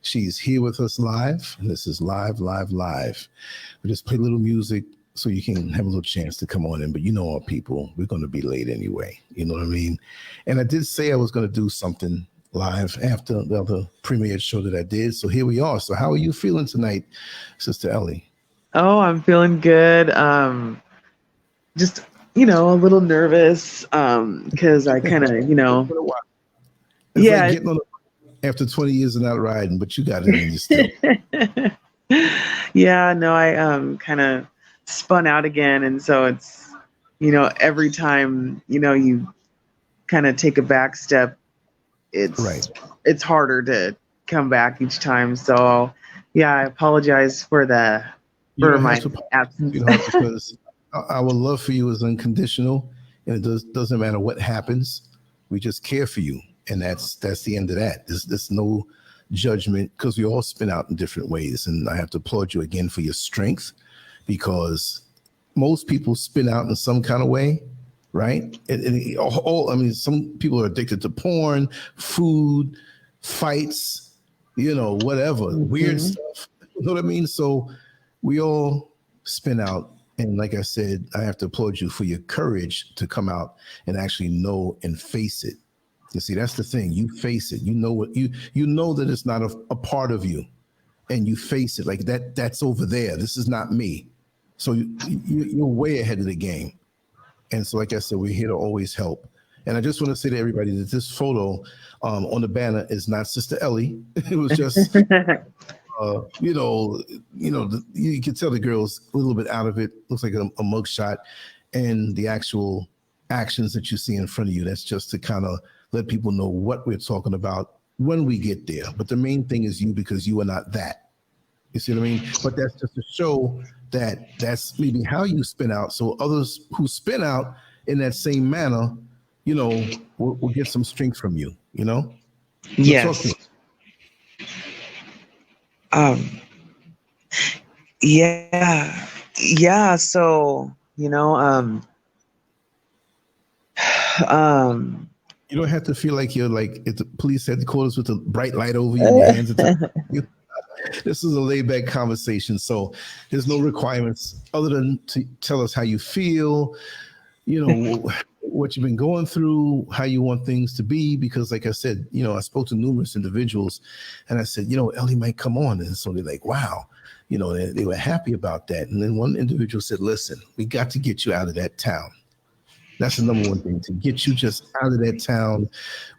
She's here with us live, and this is live. We just play a little music so you can have a little chance to come on in. But you know, our people, we're going to be late anyway. You know what I mean? And I did say I was going to do something live after the other premiere show that I did. So here we are. So how are you feeling tonight, Sister Ellie? Oh, I'm feeling good. Just, a little nervous because I kind of, It's like getting on after 20 years of not riding, but you got it in you still. Yeah, no, I kind of spun out again. And so it's, every time, you kind of take a back step, it's harder to come back each time. So yeah, I apologize for my absence. Because our love for you is unconditional, and it doesn't matter what happens. We just care for you, and that's the end of that. There's no judgment, because we all spin out in different ways. And I have to applaud you again for your strength, because most people spin out in some kind of way, right? Some people are addicted to porn, food, fights, whatever, weird stuff. You know what I mean? So we all spin out. And like I said, I have to applaud you for your courage to come out and actually know and face it. You see, that's the thing. You face it. You know what you know that it's not a part of you, and you face it like that. That's over there. This is not me. So you're way ahead of the game. And so, like I said, we're here to always help. And I just want to say to everybody that this photo on the banner is not Sister Ellie. It was just, you can tell the girl's a little bit out of it. Looks like a mug shot, and the actual actions that you see in front of you. That's just to kind of let people know what we're talking about when we get there. But the main thing is you, because you are not that. You see what I mean? But that's just to show that that's maybe how you spin out. So others who spin out in that same manner, will get some strength from you, Yes. Yeah. So, you don't have to feel like you're like at the police headquarters with a bright light over you and your hands at This is a laid-back conversation, so there's no requirements other than to tell us how you feel, what you've been going through, how you want things to be. Because like I said, I spoke to numerous individuals, and I said, Ellie might come on. And so they're like, wow, they were happy about that. And then one individual said, listen, we got to get you out of that town. That's the number one thing, to get you just out of that town.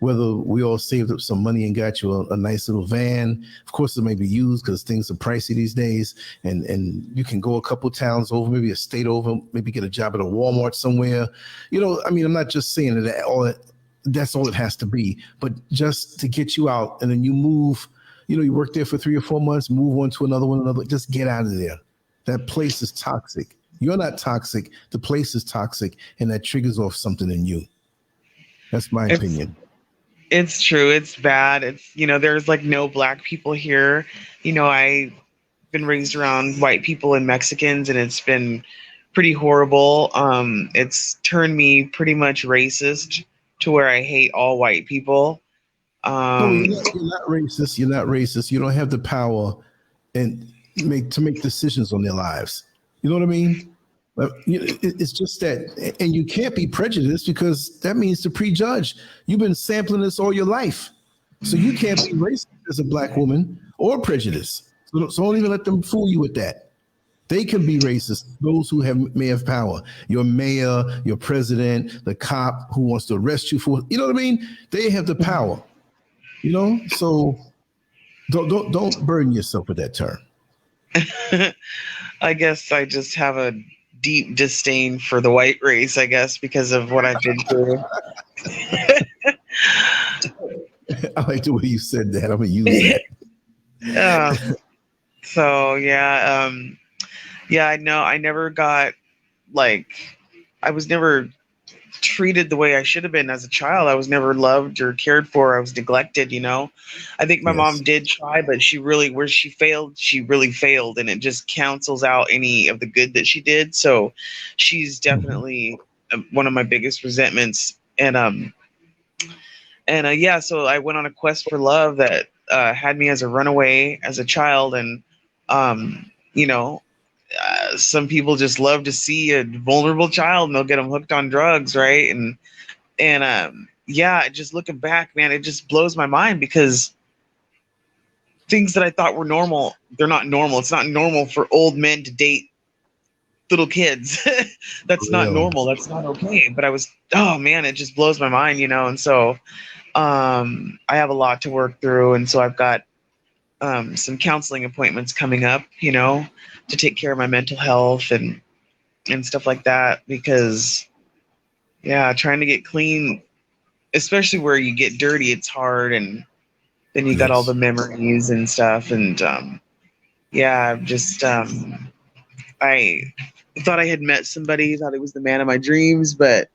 Whether we all saved up some money and got you a nice little van. Of course, it may be used because things are pricey these days. And you can go a couple towns over, maybe a state over, maybe get a job at a Walmart somewhere. I'm not just saying that that's all it has to be, but just to get you out. And then you move, you work there for 3 or 4 months, move on to another one, just get out of there. That place is toxic. You're not toxic. The place is toxic, and that triggers off something in you. That's my opinion. It's true. It's bad. It's, there's like no black people here. I've been raised around white people and Mexicans, and it's been pretty horrible. It's turned me pretty much racist to where I hate all white people. No, you're not racist. You're not racist. You don't have the power to make decisions on their lives. You know what I mean? It's just that, and you can't be prejudiced, because that means to prejudge. You've been sampling this all your life, so you can't be racist as a black woman or prejudiced. So don't even let them fool you with that. They can be racist. Those who may have power, your mayor, your president, the cop who wants to arrest you for, you know what I mean? They have the power. So don't burden yourself with that term. I guess I just have a deep disdain for the white race, I guess, because of what I've been through. I like the way you said that. I'm going to use that. So, yeah. I know I never got, I was never treated the way I should have been as a child. I was never loved or cared for. I was neglected, I think my mom did try, but where she really failed, and it just cancels out any of the good that she did. So she's definitely one of my biggest resentments. So I went on a quest for love that had me as a runaway as a child, and you know, some people just love to see a vulnerable child and they'll get them hooked on drugs, right? And yeah, just looking back, man, it just blows my mind, because things that I thought were normal, they're not normal. It's not normal for old men to date little kids. That's not normal. That's not okay. But oh man, it just blows my mind, you know? And so I have a lot to work through. And so I've got some counseling appointments coming up, you know, to take care of my mental health and stuff like that, because yeah, trying to get clean, especially where you get dirty, it's hard. And then you got all the memories and stuff. And yeah, I've just I thought I had met somebody, thought he was the man of my dreams, but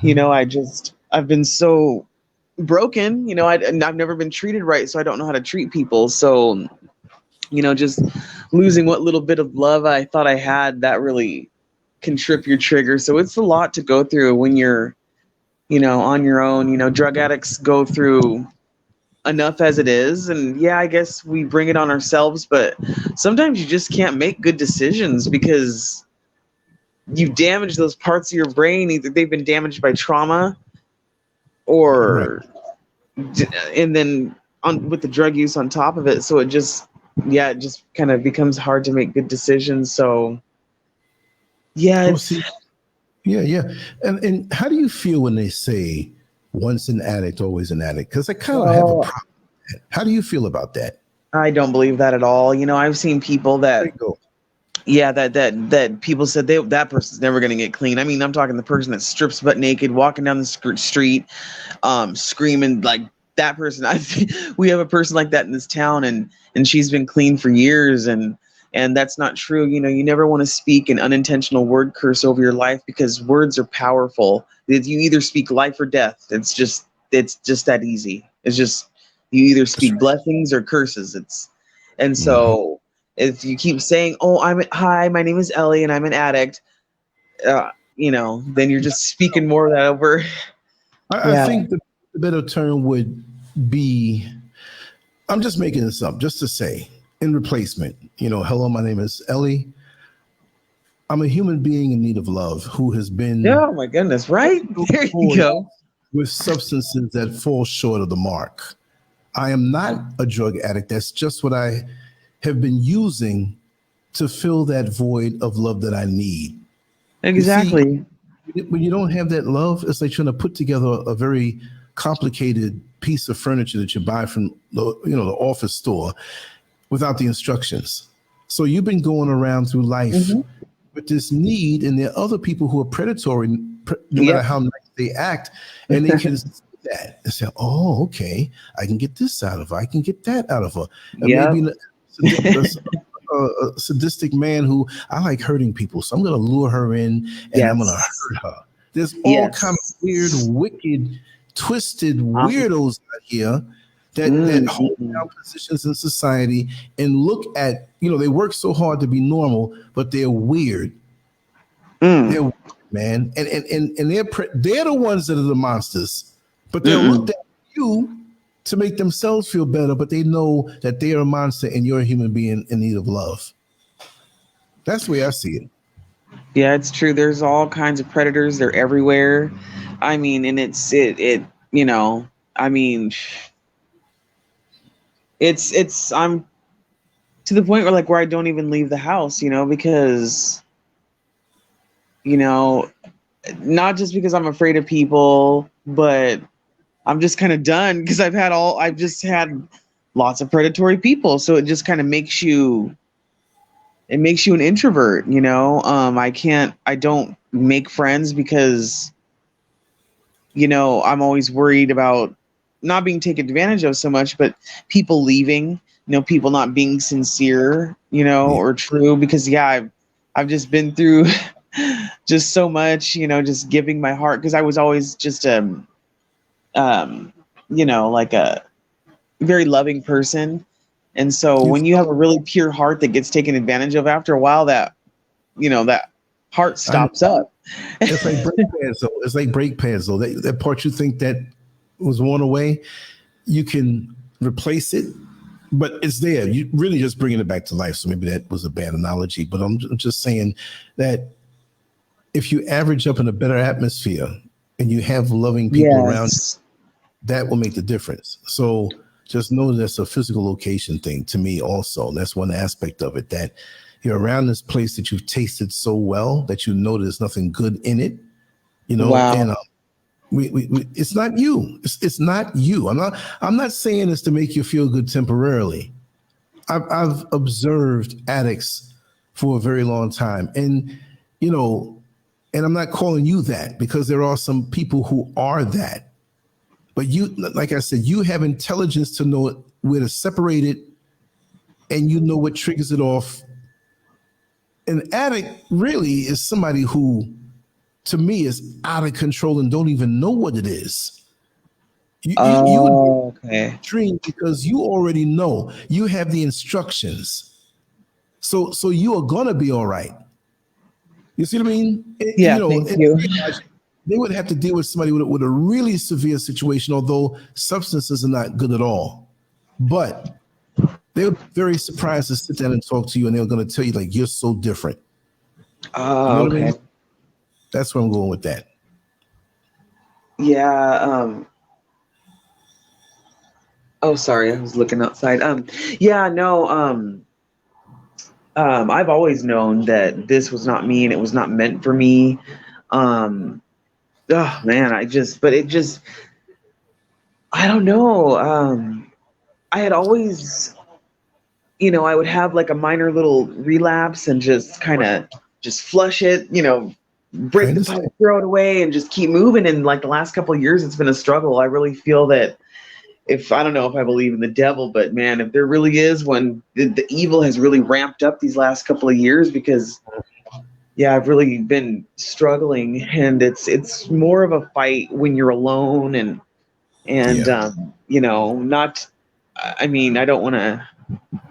you know, I've been so broken, you know, I've never been treated right, so I don't know how to treat people. So, you know, just losing what little bit of love I thought I had, that really can trip your trigger. So it's a lot to go through when you're, you know, on your own. You know, drug addicts go through enough as it is, and yeah, I guess we bring it on ourselves, but sometimes you just can't make good decisions because you've damaged those parts of your brain. Either they've been damaged by trauma, or and then with the drug use on top of it. So it just kind of becomes hard to make good decisions. So yeah, yeah. And how do you feel when they say once an addict, always an addict? Because I kind of have a problem with that. How do you feel about that? I don't believe that at all. You know, I've seen people that, that people said that person's never going to get clean. I mean, I'm talking the person that strips butt naked, walking down the street, screaming, like that person. We have a person like that in this town, and she's been clean for years, and that's not true. You know, you never want to speak an unintentional word curse over your life, because words are powerful. You either speak life or death. It's just that easy. It's just, you either speak blessings or curses. And so if you keep saying, "Oh, hi, my name is Ellie and I'm an addict," you know, then you're just speaking more of that over. I think the better term would be, I'm just making this up just to say, in replacement, you know, hello, my name is Ellie. I'm a human being in need of love who has been, oh my goodness, right? There you go. With substances that fall short of the mark. I am not a drug addict. That's just what I have been using to fill that void of love that I need. Exactly. See, when you don't have that love, it's like trying to put together a very complicated piece of furniture that you buy from the office store without the instructions. So you've been going around through life with this need, and there are other people who are predatory, no matter how nice they act, and they can see that and say, "Oh, okay, I can get this out of her. I can get that out of her." Maybe a sadistic man who, I like hurting people, so I'm going to lure her in and I'm going to hurt her. There's all kind of weird, wicked, twisted weirdos out here that hold down positions in society and look at, they work so hard to be normal, but they're weird. They're weird, man. And they're the ones that are the monsters, but they'll look at you to make themselves feel better, but they know that they are a monster and you're a human being in need of love. That's the way I see it. Yeah, it's true. There's all kinds of predators. They're everywhere. I mean, and it's I'm to the point where I don't even leave the house, because, not just because I'm afraid of people, but I'm just kind of done because I've just had lots of predatory people. So it just kind of makes you an introvert, I don't make friends because, I'm always worried about not being taken advantage of so much, but people leaving, people not being sincere, or true, because I've just been through just so much, just giving my heart, because I was always just like a very loving person. And so when you have a really pure heart that gets taken advantage of, after a while, that heart stops up. It's like brake pads, though. It's like brake pads, though. That part you think that was worn away, you can replace it, but it's there. You really just bringing it back to life. So maybe that was a bad analogy, but I'm just saying that if you average up in a better atmosphere and you have loving people around, that will make the difference. So just know that's a physical location thing to me also. That's one aspect of it, that you're around this place that you've tasted so well that you know there's nothing good in it, you know. Wow. And we it's not you. It's not you. I'm not saying this to make you feel good temporarily. I've observed addicts for a very long time, and you know, and I'm not calling you that, because there are some people who are that. But you, like I said, you have intelligence to know where to separate it, and you know what triggers it off. An addict really is somebody who, to me, is out of control and don't even know what it is. You okay. Dream, because you already know. You have the instructions. So you are gonna be all right. You see what I mean? Yeah, thank you. They would have to deal with somebody with a really severe situation, although substances are not good at all. But they were very surprised to sit down and talk to you, and they were going to tell you, like, you're so different. Oh, you know okay. what I mean? That's where I'm going with that. Yeah. Oh, sorry, I was looking outside. Yeah, no. I've always known that this was not me and it was not meant for me. Oh man, I don't know. I had always, I would have like a minor little relapse and just kind of just flush it, break the pipe, throw it away, and just keep moving. And like the last couple of years, it's been a struggle. I really feel that I don't know if I believe in the devil, but man, if there really is one, the evil has really ramped up these last couple of years, because yeah, I've really been struggling, and it's more of a fight when you're alone and not, I mean, I don't want to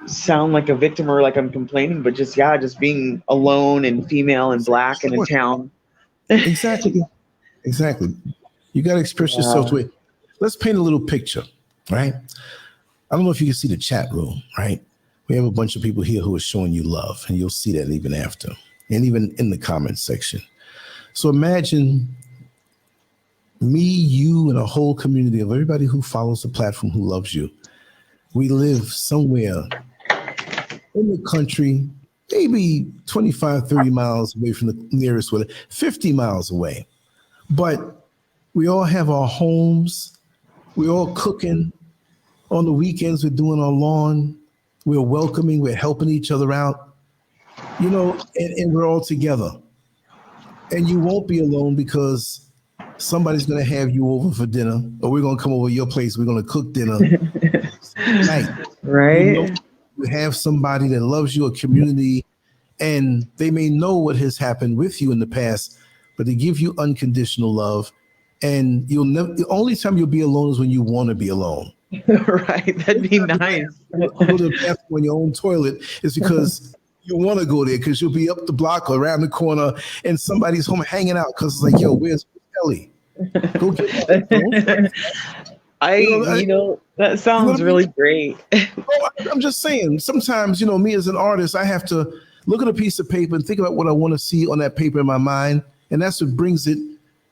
sound like a victim or like I'm complaining, but just being alone and female and black and in town. Exactly. You got to express yourself to it. Let's paint a little picture, right? I don't know if you can see the chat room, right? We have a bunch of people here who are showing you love, and you'll see that even after, and even in the comments section. So imagine me, you, and a whole community of everybody who follows the platform, who loves you. We live somewhere in the country, maybe 25, 30 miles away from the nearest one, 50 miles away. But we all have our homes. We're all cooking. On the weekends, we're doing our lawn. We're welcoming. We're helping each other out, and we're all together. And you won't be alone, because somebody's going to have you over for dinner, or we're going to come over to your place. We're going to cook dinner tonight. Right. You have somebody that loves you, a community, and they may know what has happened with you in the past, but they give you unconditional love. And the only time you'll be alone is when you want to be alone. Right. That'd be nice. Go to the bathroom on your own toilet is because you want to go there, because you'll be up the block or around the corner and somebody's home hanging out, because it's like, yo, where's Ellie? Go get that. That sounds really great. I'm just saying, sometimes, me as an artist, I have to look at a piece of paper and think about what I want to see on that paper in my mind. And that's what brings it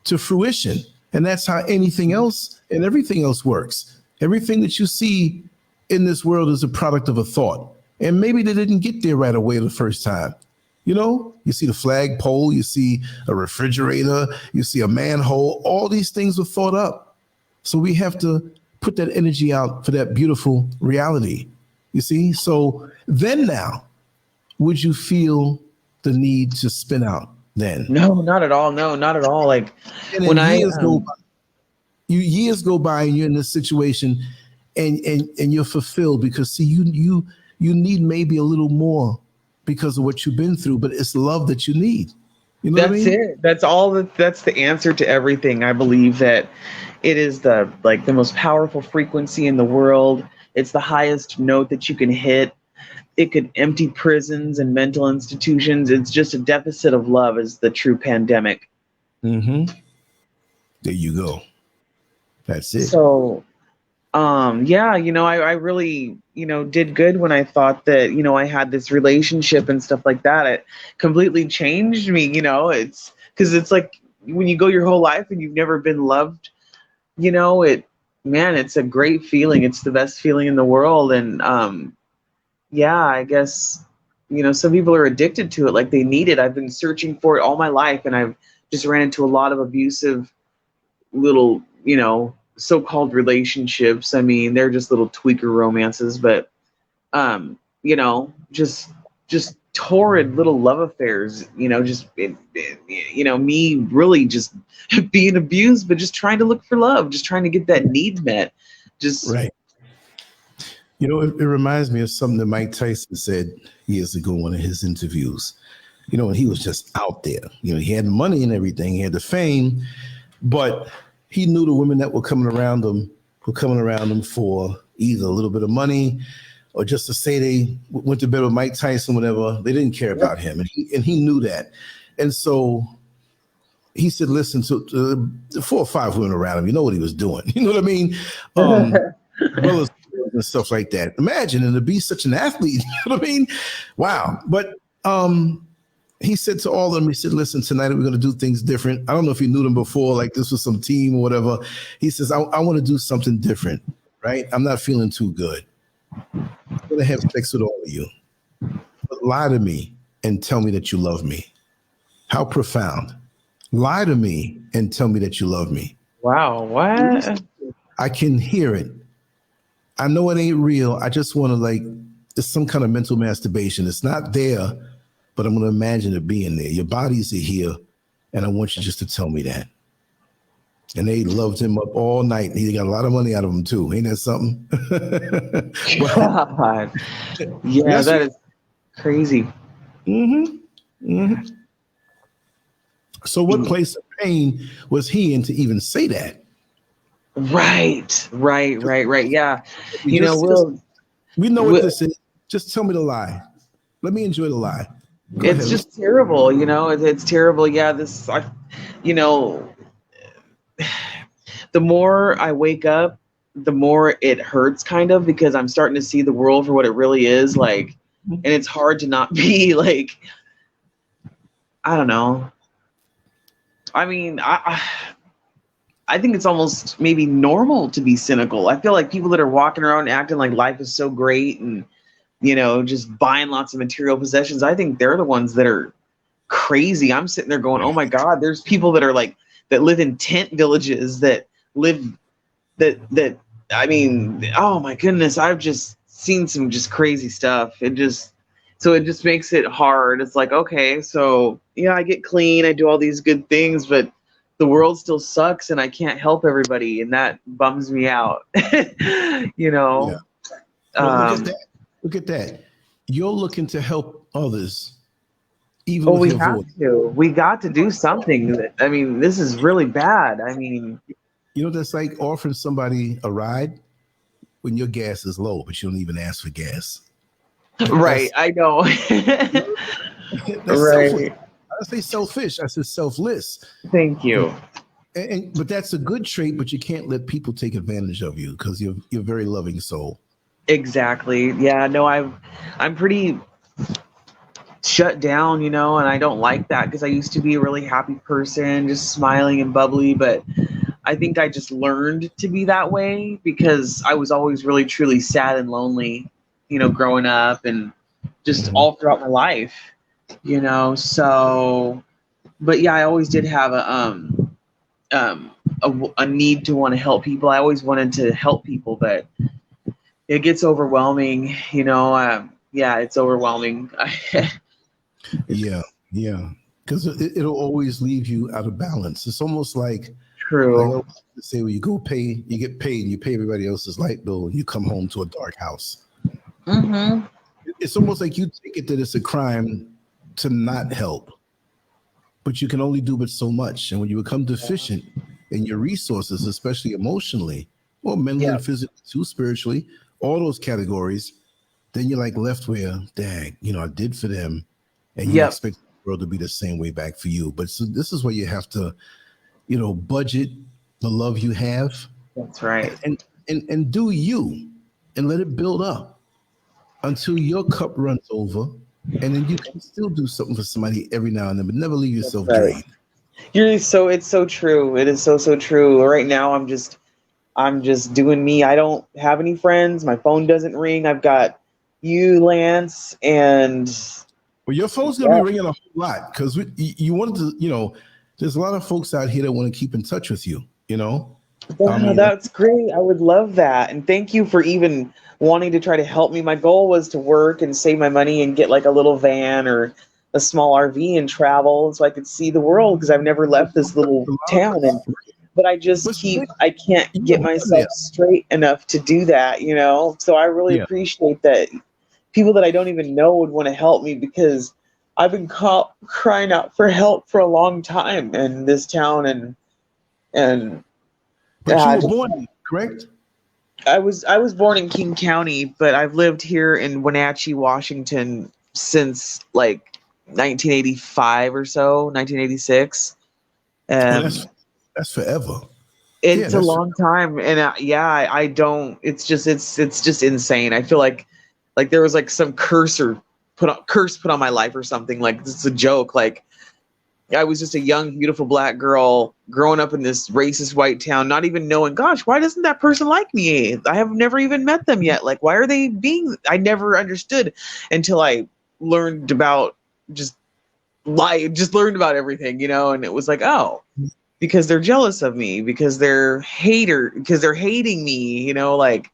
to fruition. And that's how anything else and everything else works. Everything that you see in this world is a product of a thought. And maybe they didn't get there right away the first time. You see the flagpole, you see a refrigerator, you see a manhole, all these things were thought up. So we have to put that energy out for that beautiful reality, you see? So then now, would you feel the need to spin out then? No, not at all. No, not at all. Like when years go by and you're in this situation and you're fulfilled, because see, you need maybe a little more because of what you've been through, but it's love that you need. You know what I mean? It. That's all. That's the answer to everything. I believe that it is the most powerful frequency in the world. It's the highest note that you can hit. It could empty prisons and mental institutions. It's just a deficit of love is the true pandemic. Mm-hmm. There you go. That's it. So Yeah, I really, did good when I thought that, I had this relationship and stuff like that. It completely changed me, it's because it's like when you go your whole life and you've never been loved, it's a great feeling. It's the best feeling in the world. And yeah, I guess, some people are addicted to it, like they need it. I've been searching for it all my life, and I've just ran into a lot of abusive little, so-called relationships. I mean, they're just little tweaker romances, but just torrid little love affairs, me really just being abused, but just trying to look for love, just trying to get that need met. Just Right. It reminds me of something that Mike Tyson said years ago in one of his interviews. When he was just out there, he had money and everything, he had the fame, but he knew the women that were coming around him for either a little bit of money or just to say they went to bed with Mike Tyson, whatever. They didn't care about him. And he knew that. And so he said, listen, to 4 or 5 women around him, you know what he was doing. You know what I mean? Brothers and stuff like that. Imagine, and to be such an athlete, you know what I mean? Wow. But he said to all of them, he said, listen, tonight we're going to do things different. I don't know if you knew them before, like this was some team or whatever. He says, I want to do something different, right? I'm not feeling too good. I'm going to have sex with all of you. But lie to me and tell me that you love me. How profound. Lie to me and tell me that you love me. Wow, what? I can hear it. I know it ain't real. I just want to it's some kind of mental masturbation. It's not there, but I'm going to imagine it being there. Your bodies are here, and I want you just to tell me that. And they loved him up all night. He got a lot of money out of him too. Ain't that something? God. Yeah, that is crazy. Mm-hmm. Mm-hmm. So what place of pain was he in to even say that? Right. Yeah. We know what this is. Just tell me the lie. Let me enjoy the lie. Go ahead. Just terrible. It's terrible. Yeah. The more I wake up, the more it hurts kind of, because I'm starting to see the world for what it really is like. And it's hard to not be like, I don't know. I mean, I think it's almost maybe normal to be cynical. I feel like people that are walking around acting like life is so great and, just buying lots of material possessions, I think they're the ones that are crazy. I'm sitting there going, oh my God, there's people that are like, that live in tent villages, that I mean, oh my goodness, I've just seen some just crazy stuff. So it just makes it hard. It's like, okay, so yeah, I get clean, I do all these good things, but the world still sucks and I can't help everybody, and that bums me out. Yeah. Well, look at that. You're looking to help others. Even we have to. We got to do something. This is really bad. That's like offering somebody a ride when your gas is low, but you don't even ask for gas. Right, I know. That's right. I say selfish. I said selfless. Thank you. But that's a good trait. But you can't let people take advantage of you because you're a very loving soul. Exactly. Yeah. No, I'm pretty shut down, and I don't like that, because I used to be a really happy person, just smiling and bubbly. But I think I just learned to be that way because I was always really truly sad and lonely, growing up and just all throughout my life, so, but yeah, I always did have a need to want to help people. I always wanted to help people, but it gets overwhelming, yeah, it's overwhelming. Yeah. Because it'll always leave you out of balance. It's almost like, true. Like I say, when you get paid, you pay everybody else's light bill, and you come home to a dark house. Mm-hmm. It's almost like you take it that it's a crime to not help, but you can only do but so much. And when you become deficient in your resources, especially emotionally, or mentally, physically, too, spiritually, all those categories, then you're like left where, dang, I did for them, and you expect the world to be the same way back for you. But so this is where you have to, budget the love you have. That's right. and do you, and let it build up until your cup runs over, and then you can still do something for somebody every now and then, but never leave yourself drained. It's so true. It is so true. Right now I'm just doing me. I don't have any friends. My phone doesn't ring. I've got you, Lance, and well, your phone's gonna be ringing a whole lot because you wanted to, there's a lot of folks out here that want to keep in touch with you, That's great. I would love that. And thank you for even wanting to try to help me. My goal was to work and save my money and get like a little van or a small RV and travel so I could see the world, because I've never left this little town. But I can't get myself straight enough to do that, So I really appreciate that people that I don't even know would want to help me, because I've been crying out for help for a long time in this town. And but you were born, correct? I was born in King County, but I've lived here in Wenatchee, Washington since like 1985 or so, 1986. That's forever. It's a long time, and I don't. It's just insane. I feel like there was like some curse put on my life or something. Like this is a joke. Like I was just a young, beautiful black girl growing up in this racist white town, not even knowing, gosh, why doesn't that person like me? I have never even met them yet. Like, why are they being? I never understood until I learned about learned about everything, and it was like, oh, because they're jealous of me, because they're hating me, like,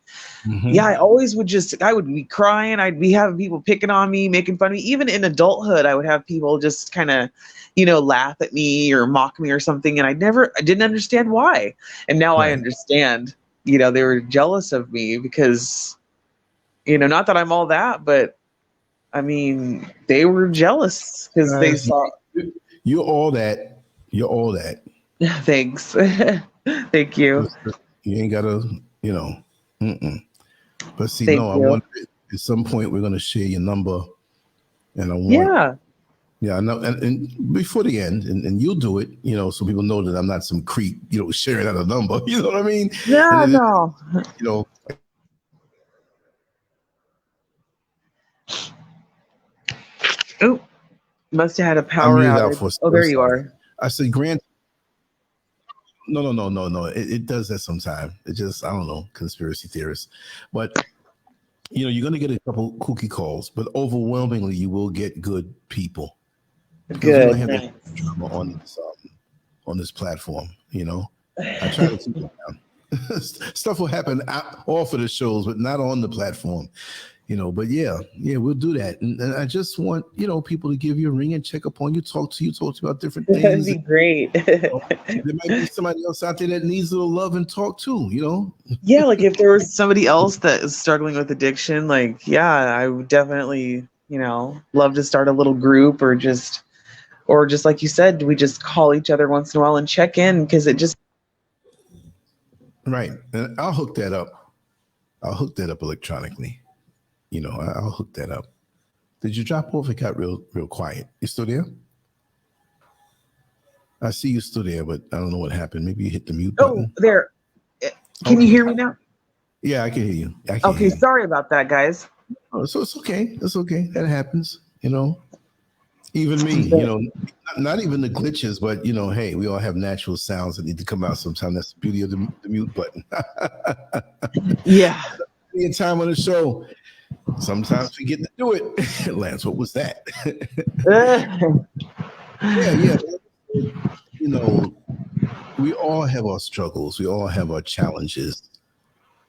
I always I would be crying. I'd be having people picking on me, making fun of me. Even in adulthood, I would have people just kind of, laugh at me or mock me or something. And I didn't understand why. And now I understand, they were jealous of me because, not that I'm all that, but I mean, they were jealous because they saw. You're all that. You're all that. Thanks. Thank you. You ain't gotta, But see, Thank I you. want at some point we're gonna share your number, and I want, I know, and before the end, and you'll do it, so people know that I'm not some creep, sharing out a number. You know what I mean? Yeah, no. Oh, must have had a power outage. Oh, there you are. I said, Grant. No. It does that sometime. It just, I don't know, conspiracy theorists. But, you're going to get a couple kooky calls, but overwhelmingly you will get good people. Good. Have drama on this platform, I try to keep it down. Stuff will happen off of the shows, but not on the platform. But we'll do that. And I just want, people to give you a ring and check up on you, talk to you about different things. That'd be great. There might be somebody else out there that needs a little love and talk too, Yeah, like if there was somebody else that is struggling with addiction, I would definitely, love to start a little group or just like you said, we just call each other once in a while and check in, because it just. Right. And I'll hook that up. Electronically. I'll hook that up. Did you drop off? It got real quiet. You still there? I see you still there, but I don't know what happened. Maybe you hit the mute button. Oh, there. Can you hear me now? Yeah, I can hear you. Okay, sorry about that, guys. Oh, so it's okay. It's okay. That happens. Even me. Not even the glitches, but hey, we all have natural sounds that need to come out sometime. That's the beauty of the mute button. Yeah. Any time on the show. Sometimes we get to do it. Lance, what was that? We all have our struggles. We all have our challenges.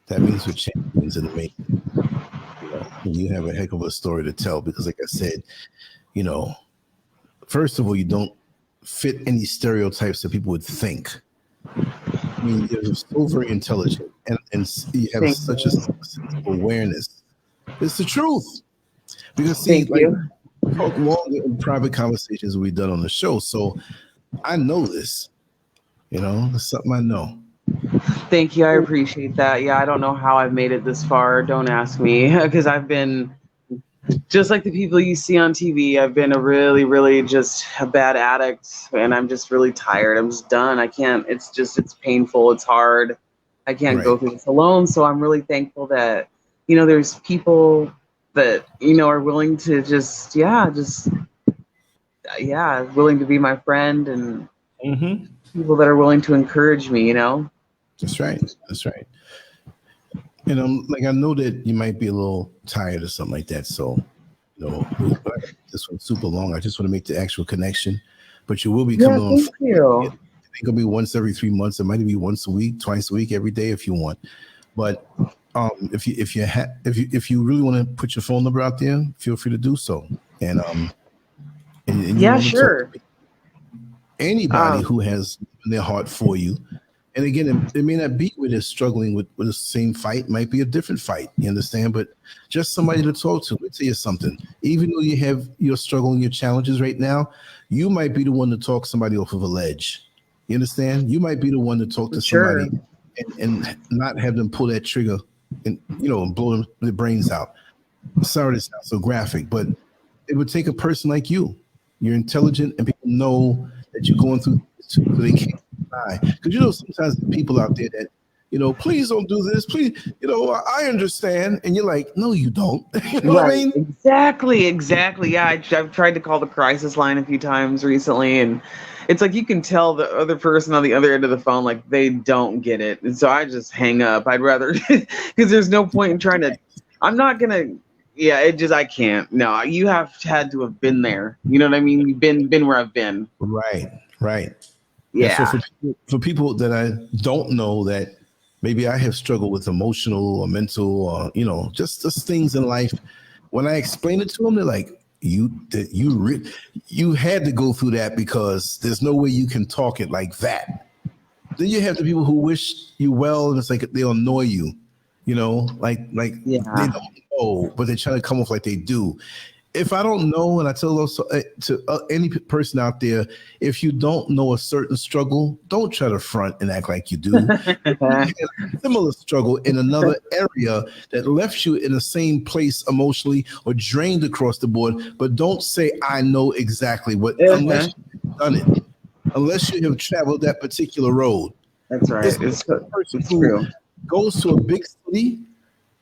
That means we're champions in the making. You have a heck of a story to tell because, like I said, first of all, you don't fit any stereotypes that people would think. I mean, you're so very intelligent and you have such a sense of awareness. It's the truth. Because see, we talk longer in private conversations we've done on the show. So I know this. It's something I know. Thank you. I appreciate that. Yeah, I don't know how I've made it this far. Don't ask me, because I've been just like the people you see on TV. I've been a really, really just a bad addict, and I'm just really tired. I'm just done. I can't. It's painful. It's hard. I can't go through this alone. So I'm really thankful that, there's people that, are willing to willing to be my friend, and people that are willing to encourage me, That's right. That's right. And I know that you might be a little tired or something like that. So, this one's super long. I just want to make the actual connection. But you will be coming on. Thank you. It's gonna be once every 3 months. It might be once a week, twice a week, every day if you want. But if you really want to put your phone number out there, feel free to do so. And yeah, sure. Anybody who has in their heart for you. And again, it may not be where they're struggling with the same fight. It might be a different fight. You understand? But just somebody to talk to. Let me tell you something. Even though you have your struggle and your challenges right now, you might be the one to talk somebody off of a ledge. You understand? You might be the one to talk to somebody and not have them pull that trigger and blow their brains out. Sorry to sound so graphic, but it would take a person like you. You're intelligent, and people know that you're going through this too, so they can't lie. Because sometimes the people out there that please don't do this, please, I understand, and you're like, no, you don't. You know what I mean? Exactly. Yeah, I've tried to call the crisis line a few times recently, and it's like you can tell the other person on the other end of the phone, like, they don't get it. And so I just hang up. I'd rather, because there's no point in trying to, I'm not going to, I can't. No, you have had to have been there. You know what I mean? You've been where I've been. Right. Yeah. So for people that I don't know, that maybe I have struggled with emotional or mental or, just things in life, when I explain it to them, they're like, you had to go through that because there's no way you can talk it like that. Then you have the people who wish you well, and it's like they'll annoy you, they don't know, but they're trying to come off like they do. If I don't know, and I tell those to any person out there, if you don't know a certain struggle, don't try to front and act like you do. If you had a similar struggle in another area that left you in the same place emotionally or drained across the board, but don't say, I know exactly what, unless you've done it, unless you have traveled that particular road. That's right. It's true. Goes to a big city,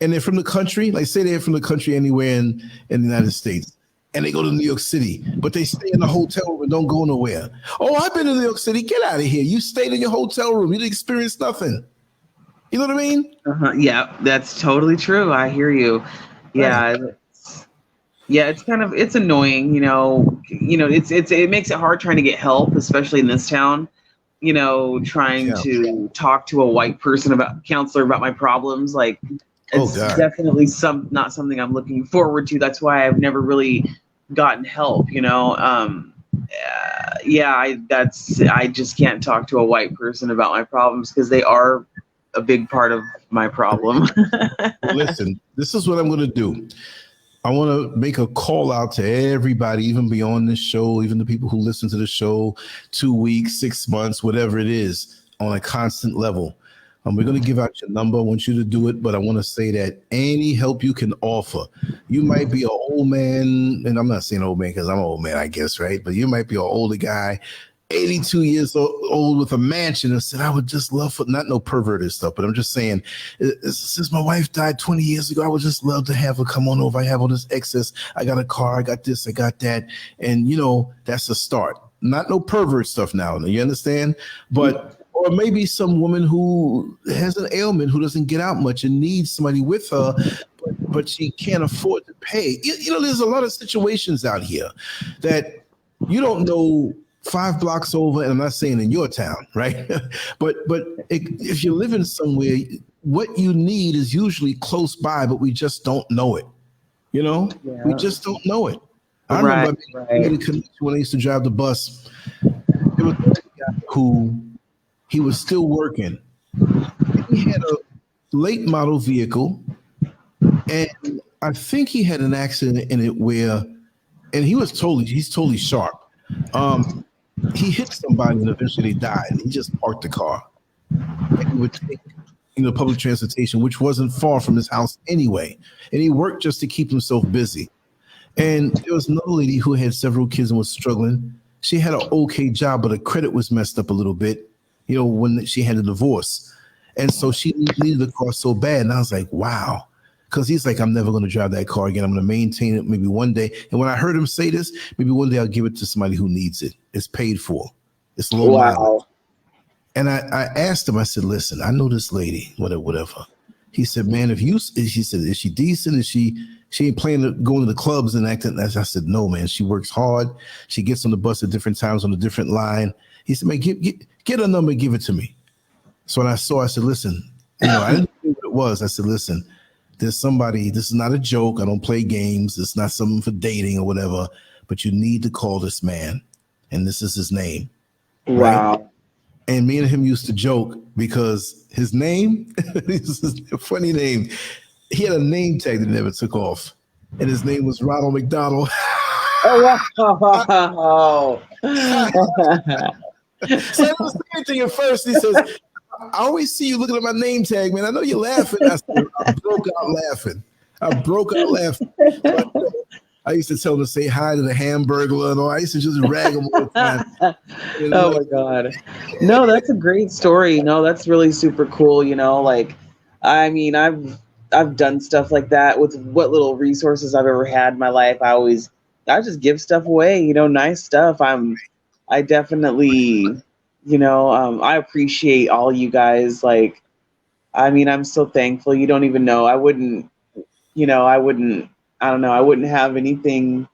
and they're from the country, like say they're from the country anywhere in the United States, and they go to New York City, but they stay in the hotel room and don't go nowhere. Oh, I've been to New York City. Get out of here. You stayed in your hotel room. You didn't experience nothing. You know what I mean? Yeah, that's totally true. I hear you. Yeah. Right. Yeah, it's annoying, it makes it hard trying to get help, especially in this town, trying to talk to a white counselor about my problems. Like, it's definitely not something I'm looking forward to. That's why I've never really gotten help, I just can't talk to a white person about my problems because they are a big part of my problem. Listen, this is what I'm going to do. I want to make a call out to everybody, even beyond this show, even the people who listen to the show 2 weeks, 6 months, whatever it is, on a constant level. We're going to give out your number. I want you to do it, but I want to say that any help you can offer. You might be an old man, and I'm not saying old man because I'm an old man, I guess, right? But you might be an older guy, 82 years old with a mansion, and said, I would just love for, not no perverted stuff, but I'm just saying, since my wife died 20 years ago, I would just love to have her come on over. I have all this excess. I got a car. I got this. I got that. And, that's a start. Not no pervert stuff now. You understand? But... Or maybe some woman who has an ailment, who doesn't get out much and needs somebody with her, but she can't afford to pay. There's a lot of situations out here that you don't know 5 blocks over, and I'm not saying in your town, right? but if you're living somewhere, what you need is usually close by, but we just don't know it. We just don't know it. I remember when I used to drive the bus, there was a guy who... he was still working. He had a late model vehicle, and I think he had an accident in it and he's totally sharp. He hit somebody and eventually they died. And he just parked the car. And he would take, public transportation, which wasn't far from his house anyway. And he worked just to keep himself busy. And there was another lady who had several kids and was struggling. She had an okay job, but her credit was messed up a little bit. When she had a divorce. And so she needed the car so bad. And I was like, wow. Because he's like, I'm never going to drive that car again. I'm going to maintain it maybe one day. And when I heard him say this, maybe one day I'll give it to somebody who needs it. It's paid for. It's low mileage. And I asked him, I said, listen, I know this lady, whatever. He said, man, she said, is she decent? Is she ain't going to the clubs and acting? I said, no, man, she works hard. She gets on the bus at different times on a different line. He said, man, get her number and give it to me. So when I said, listen, I didn't know what it was. I said, listen, there's somebody, this is not a joke. I don't play games. It's not something for dating or whatever, but you need to call this man. And this is his name. Wow. Right? And me and him used to joke because his name, this is a funny name. He had a name tag that never took off. And his name was Ronald McDonald. Oh, wow. So I was saying to you first, he says, I always see you looking at my name tag, man. I know you're laughing. I said, I broke out laughing. So I used to tell him to say hi to the Hamburglar and all. I used to just rag him all the time. Oh my God. No, that's a great story. No, that's really super cool. Like, I mean, I've done stuff like that with what little resources I've ever had in my life. I just give stuff away, nice stuff. I definitely, I appreciate all you guys. Like, I mean, I'm so thankful. You don't even know. I wouldn't have anything.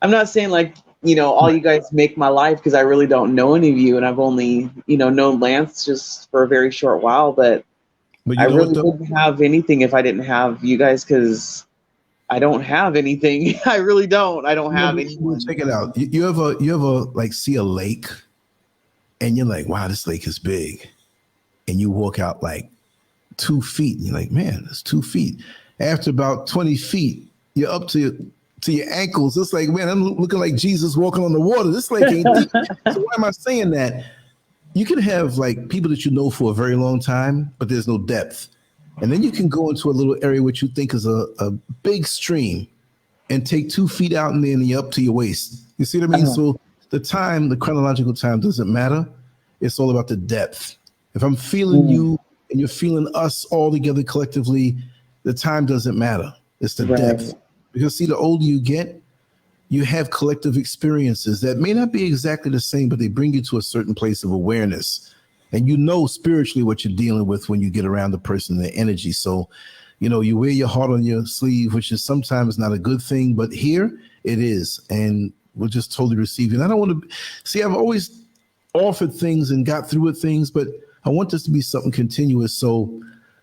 I'm not saying like, all you guys make my life, because I really don't know any of you. And I've only, known Lance just for a very short while, but I really wouldn't have anything if I didn't have you guys, because I don't have anything. I really don't. I don't have anyone. Check it out. You ever like see a lake and you're like, wow, this lake is big. And you walk out like 2 feet and you're like, man, that's 2 feet. After about 20 feet, you're up to your ankles. It's like, man, I'm looking like Jesus walking on the water. This lake ain't deep. So why am I saying that? You can have like people that you know for a very long time, but there's no depth. And then you can go into a little area which you think is a big stream and take 2 feet out in there and you're up to your waist. You see what I mean? So the chronological time doesn't matter. It's all about the depth. If I'm feeling you and you're feeling us all together collectively, the time doesn't matter. It's the depth. Because see, the older you get, you have collective experiences that may not be exactly the same, but they bring you to a certain place of awareness. And spiritually what you're dealing with when you get around the person, their energy. So, you wear your heart on your sleeve, which is sometimes not a good thing, but here it is. And we're just totally receiving. I don't want to see, I've always offered things and got through with things, but I want this to be something continuous. So,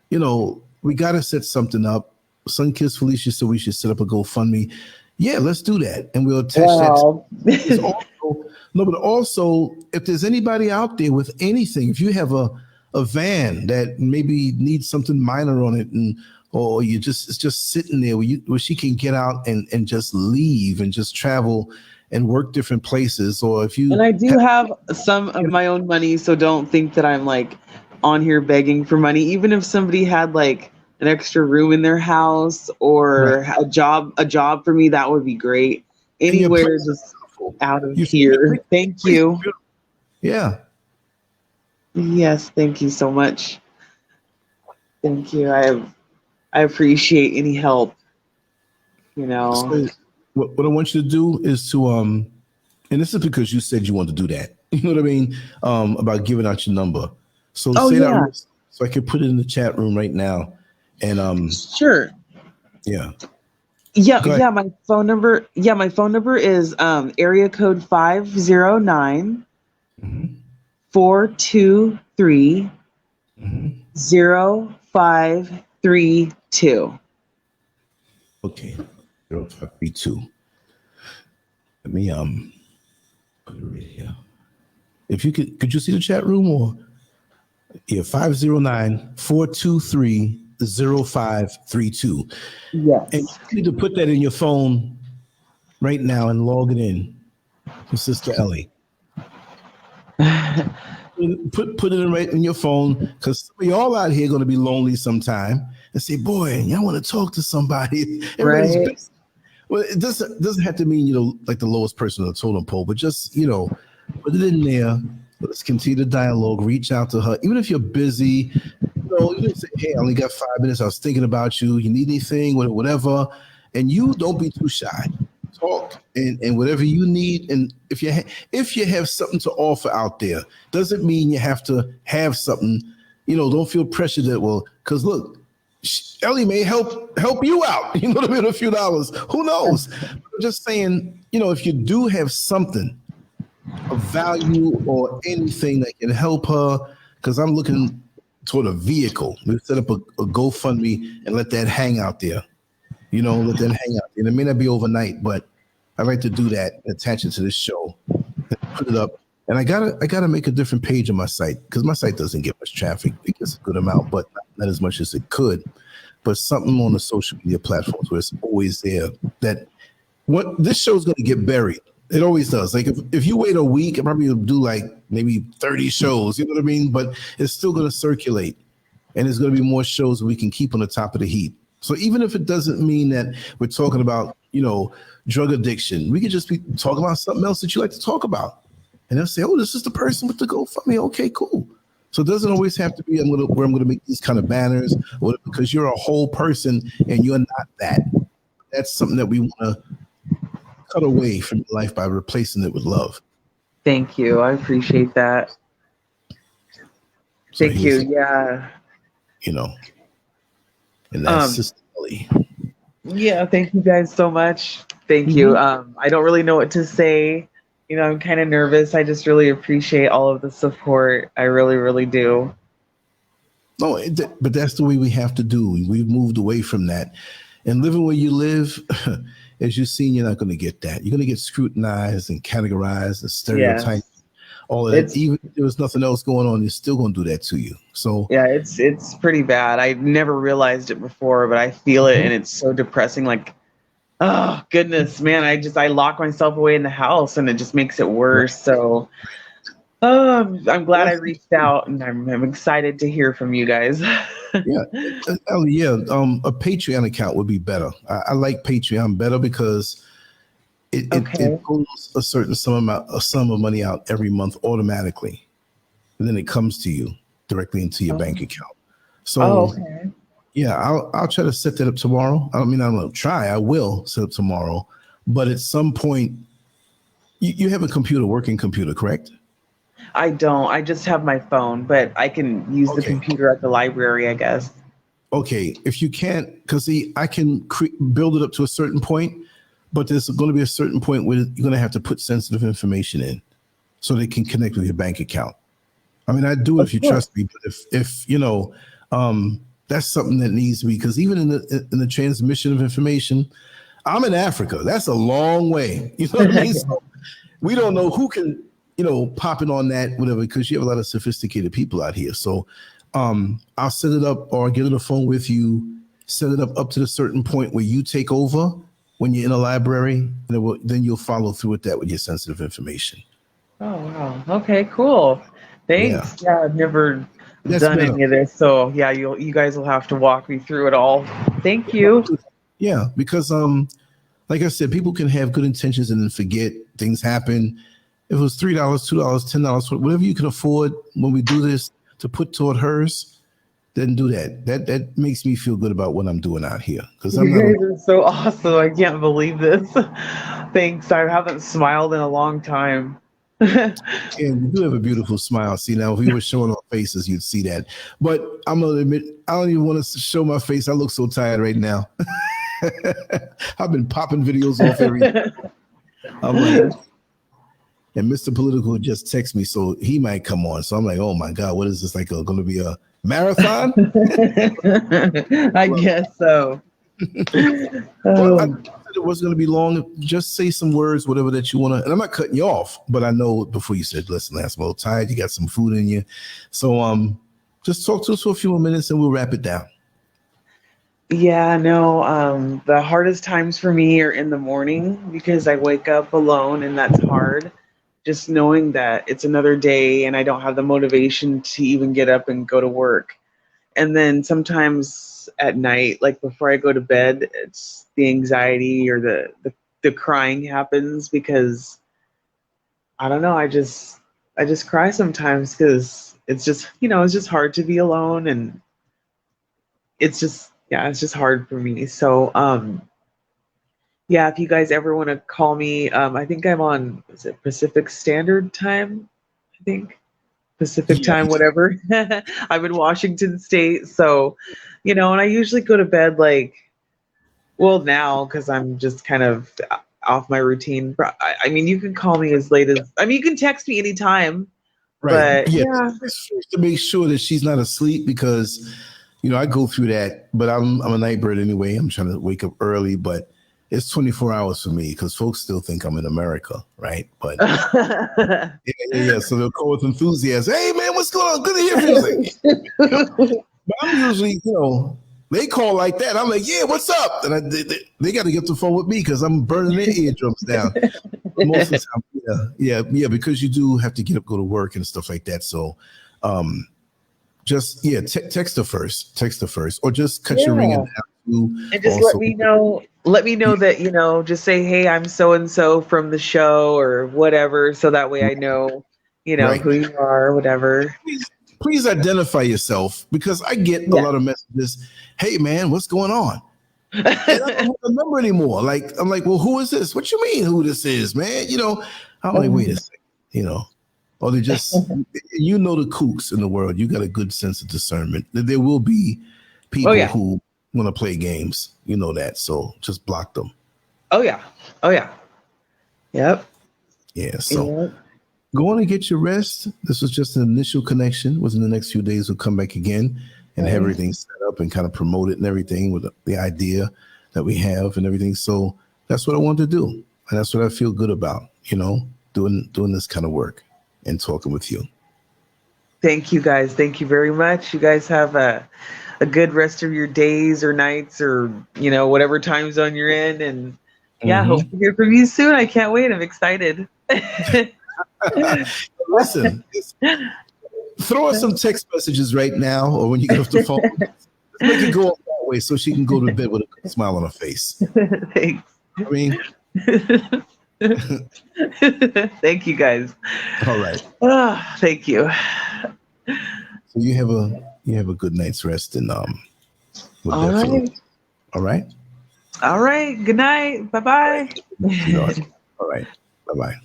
we got to set something up. Sunkissed Felicia said we should set up a GoFundMe. Yeah, let's do that. And we'll attach that. But also, if there's anybody out there with anything, if you have a van that maybe needs something minor on it, or it's just sitting there where she can get out and just leave and just travel and work different places. And I do have some of my own money, so don't think that I'm like on here begging for money. Even if somebody had like an extra room in their house or a job for me, that would be great. Anywhere just out of here. Thank you. Yeah. Yes, thank you so much. Thank you. I appreciate any help. So what I want you to do is to and this is because you said you want to do that. You know what I mean? About giving out your number. So say that so I can put it in the chat room right now. And sure. Yeah. Yeah, my phone number is area code 509 423 0532. Okay. 0532. Let me put it right here. If you could you see the chat room or 509 423 0532. Yes. And you need to put that in your phone right now and log it in for Sister Ellie. Put it right in your phone, because we all out here going to be lonely sometime and say, boy, y'all want to talk to somebody. Everybody's busy. Well, it doesn't have to mean, like the lowest person on the totem pole, but just, put it in there. Let's continue the dialogue. Reach out to her. Even if you're busy, You just say, hey, I only got 5 minutes. I was thinking about you. You need anything, whatever. And you don't be too shy. Talk and whatever you need. And if you have something to offer out there, doesn't mean you have to have something. Don't feel pressured that, because look, Ellie may help you out. You know what I mean? A few dollars. Who knows? I'm just saying, if you do have something of value or anything that can help her, because I'm looking toward a vehicle. We set up a GoFundMe and let that hang out there. Let that hang out. And it may not be overnight, but I like to do that, attach it to this show, put it up. And I gotta make a different page on my site, because my site doesn't get much traffic. It gets a good amount, but not as much as it could. But something on the social media platforms where it's always there, that what this show's gonna get buried. It always does. Like if you wait a week, it probably will do like maybe 30 shows, you know what I mean? But it's still gonna circulate. And there's gonna be more shows we can keep on the top of the heap. So even if it doesn't mean that we're talking about, drug addiction, we could just be talking about something else that you like to talk about. And they'll say, oh, this is the person with the GoFundMe. Okay, cool. So it doesn't always have to be where I'm going to make these kind of banners, because you're a whole person and you're not that. That's something that we want to cut away from your life by replacing it with love. Thank you. I appreciate that. So Thank you. Yeah. And that's just Ellie. Yeah. Thank you guys so much. Thank you. I don't really know what to say. I'm kind of nervous. I just really appreciate all of the support. I really, really do. No, but that's the way we have to do. We've moved away from that. And living where you live, as you've seen, you're not going to get that. You're going to get scrutinized and categorized and stereotyped. All of that. Even if there was nothing else going on, you're still going to do that to you. So yeah, it's pretty bad. I never realized it before, but I feel it, and it's so depressing. Like, oh goodness, man, I lock myself away in the house, and it just makes it worse. So I'm glad I reached out, and I'm excited to hear from you guys. Ellie, a Patreon account would be better. I like Patreon better because it pulls a certain sum of money out every month automatically, and then it comes to you directly into your bank account. So yeah, I'll try to set that up tomorrow. I will set up tomorrow, but at some point, you have a working computer, correct? I don't. I just have my phone, but I can use the computer at the library, I guess. Okay, if you can't, because I can build it up to a certain point, but there's going to be a certain point where you're going to have to put sensitive information in so they can connect with your bank account. I mean, I do it if you trust me, but if that's something that needs to be, because even in the transmission of information, I'm in Africa. That's a long way. You know what I mean? So we don't know who can, pop in on that, whatever, because you have a lot of sophisticated people out here. So I'll set it up or get on the phone with you, set it up to the certain point where you take over when you're in a library, and then you'll follow through with that with your sensitive information. Oh, wow. Okay, cool. Thanks. Yeah, I've never done any of this. So yeah, you guys will have to walk me through it all. Thank you. Yeah, because like I said, people can have good intentions and then forget. Things happen. If it was $3, $2, $10, whatever you can afford when we do this to put toward hers, then do that. That makes me feel good about what I'm doing out here. Because you guys are so awesome. I can't believe this. Thanks. I haven't smiled in a long time. And you do have a beautiful smile. See, now if we were showing our faces, you'd see that. But I'm gonna admit, I don't even want to show my face. I look so tired right now. I've been popping videos off everything. I'm like, and Mr. Political just texted me, so he might come on. So I'm like, oh my God, what is this, like going to be a marathon? I guess so. Well, I said it wasn't going to be long. Just say some words, whatever that you want to. And I'm not cutting you off, but I know before you said, listen, I'm a little tired. You got some food in you. So just talk to us for a few more minutes and we'll wrap it down. Yeah, no, the hardest times for me are in the morning because I wake up alone and that's hard. Just knowing that it's another day and I don't have the motivation to even get up and go to work. And then sometimes at night, like before I go to bed, it's the anxiety or the crying happens because I don't know, I just cry sometimes because it's just, it's just hard to be alone and it's just, yeah, it's just hard for me. So, yeah, if you guys ever want to call me, I think I'm on, is it Pacific Standard Time? I think Pacific Yeah. Time, whatever. I'm in Washington State, so and I usually go to bed like, well, now because I'm just kind of off my routine. I mean, you can call me as late as, I mean, you can text me anytime, Right. but yeah. It's first to make sure that she's not asleep because, I go through that, but I'm a night bird anyway. I'm trying to wake up early, but it's 24 hours for me because folks still think I'm in America, right? But yeah. So they'll call with enthusiasm. Hey, man, what's going on? Good to hear from you. But I'm usually, they call like that. I'm like, yeah, what's up? And they got to get the phone with me because I'm burning their eardrums down. Most of the time, yeah, because you do have to get up, go to work and stuff like that. So, just text her first, or just cut your ring and just let me know that just say, hey, I'm so and so from the show or whatever, so that way I know Right. who you are, whatever. Please identify yourself because I get a lot of messages. Hey, man, what's going on? And I don't have a number anymore. Like, I'm like, well, who is this? What you mean who this is, man? I'm like, wait a second, or they just, the kooks in the world. You got a good sense of discernment. There will be people who want to play games. You know that. So just block them. Oh, yeah. Yep. Yeah. So go on and get your rest. This was just an initial connection. Within the next few days, we'll come back again and have everything set up and kind of promote it and everything with the idea that we have and everything. So that's what I want to do. And that's what I feel good about, doing this kind of work and talking with you. Thank you, guys. Thank you very much. You guys have a good rest of your days or nights or, whatever time zone you're in. And hope to hear from you soon. I can't wait. I'm excited. Listen, throw us some text messages right now or when you get off the phone. Make it go up that way so she can go to bed with a good smile on her face. Thanks. I mean, thank you, guys. All right. Thank you. So you have a good night's rest and all right. All right. All right. Good night. Bye-bye. All right. Bye-bye.